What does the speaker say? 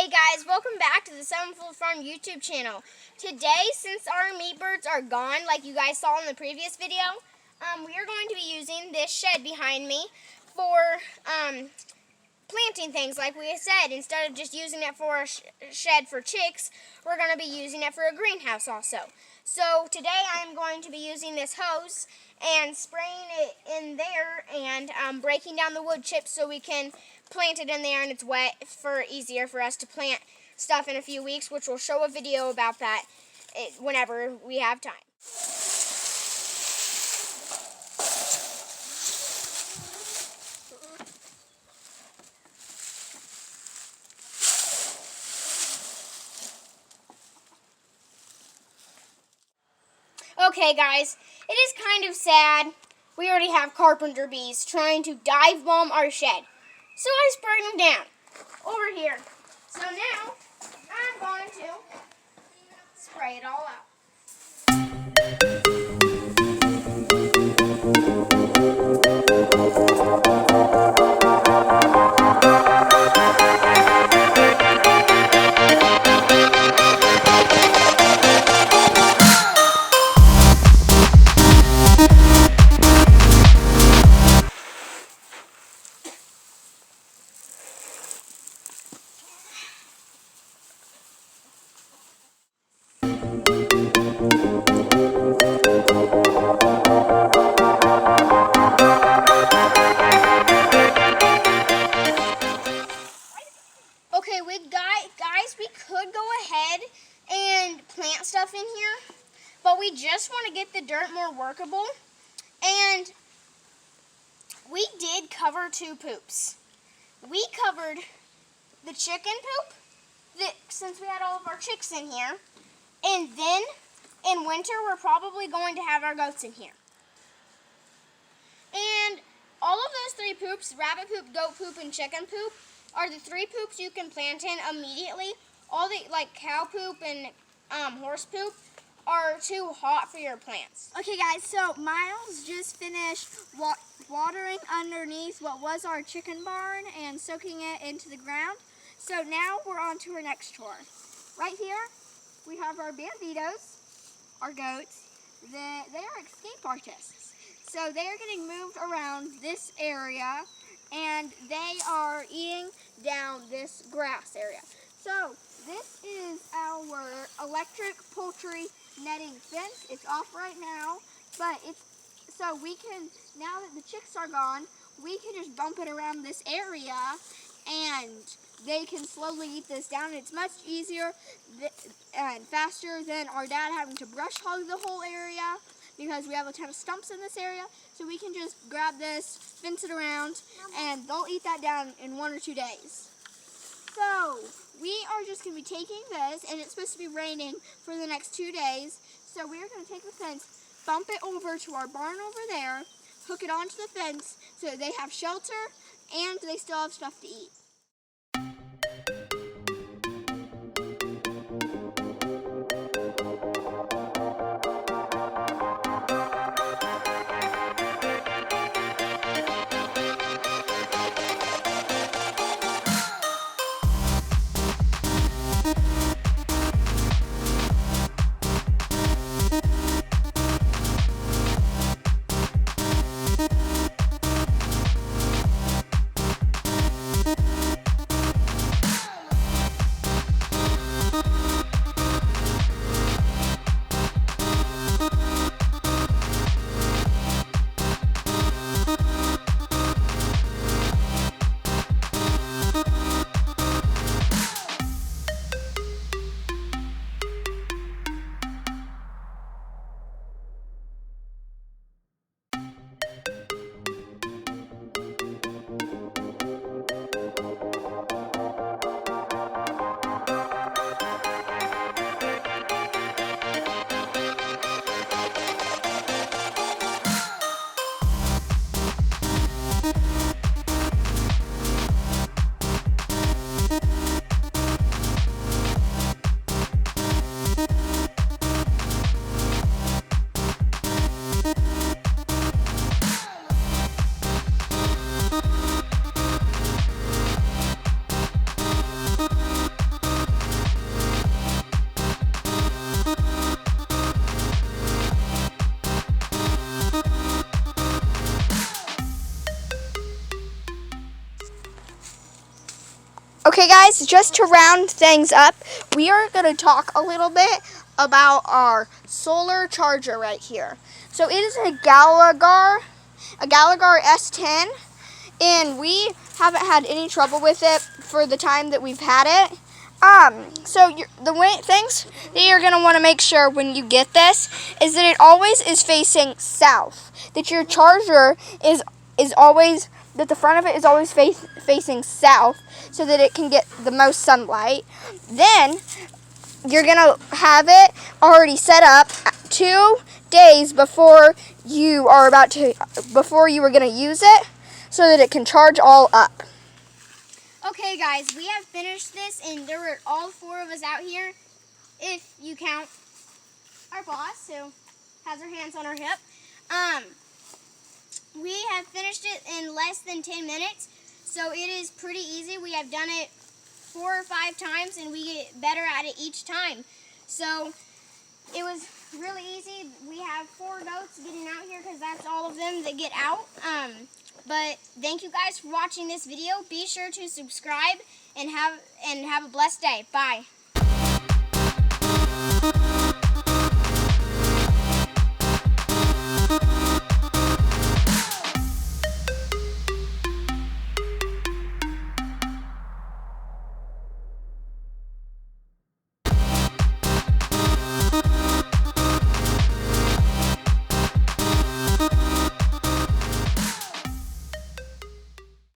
Hey guys, welcome back to the Sevenfold Farm YouTube channel. Today, since our meat birds are gone, like you guys saw in the previous video, we are going to be using this shed behind me for planting things. Like we said, instead of just using it for a shed for chicks, we're going to be using it for a greenhouse also. So today I'm going to be using this hose and spraying it in there and breaking down the wood chips so we can plant it in there and it's wet for easier for us to plant stuff in a few weeks, which we'll show a video about that whenever we have time. Okay guys, it is kind of sad. We already have carpenter bees trying to dive bomb our shed. So I sprayed them down over here. So now I'm going to spray it all out. Okay, guys, we could go ahead and plant stuff in here, but we just want to get the dirt more workable. And we did cover two poops. We covered the chicken poop, since we had all of our chicks in here, and then in winter we're probably going to have our goats in here. And all of those three poops, rabbit poop, goat poop, and chicken poop, are the three poops you can plant in immediately. All the, like cow poop and horse poop, are too hot for your plants. Okay guys, so Miles just finished watering underneath what was our chicken barn and soaking it into the ground. So now we're on to our next chore. Right here, we have our banditos, our goats. They are escape artists. So they are getting moved around this area and they are eating down this grass area. So this is our electric poultry netting fence. It's off right now, but so we can, now that the chicks are gone, we can just bump it around this area and they can slowly eat this down. It's much easier and faster than our dad having to brush hog the whole area, because we have a ton of stumps in this area. So we can just grab this, fence it around, and they'll eat that down in 1 or 2 days. So we are just going to be taking this, and it's supposed to be raining for the next 2 days. So we're going to take the fence, bump it over to our barn over there, hook it onto the fence so they have shelter and they still have stuff to eat. Okay guys, just to round things up, we are going to talk a little bit about our solar charger right here. So it is a Gallagher S10, and we haven't had any trouble with it for the time that we've had it. Things that you're going to want to make sure when you get this is that it always is facing south. That your charger is always, that the front of it is always facing south so that it can get the most sunlight. Then you're going to have it already set up 2 days before you were going to use it so that it can charge all up. Okay guys, we have finished this, and there were all 4 of us out here, if you count our boss who has her hands on her hip. We have finished it in less than 10 minutes, so it is pretty easy. We have done it 4 or 5 times, and we get better at it each time. So it was really easy. We have 4 goats getting out here because that's all of them that get out. But thank you guys for watching this video. Be sure to subscribe and have a blessed day. Bye.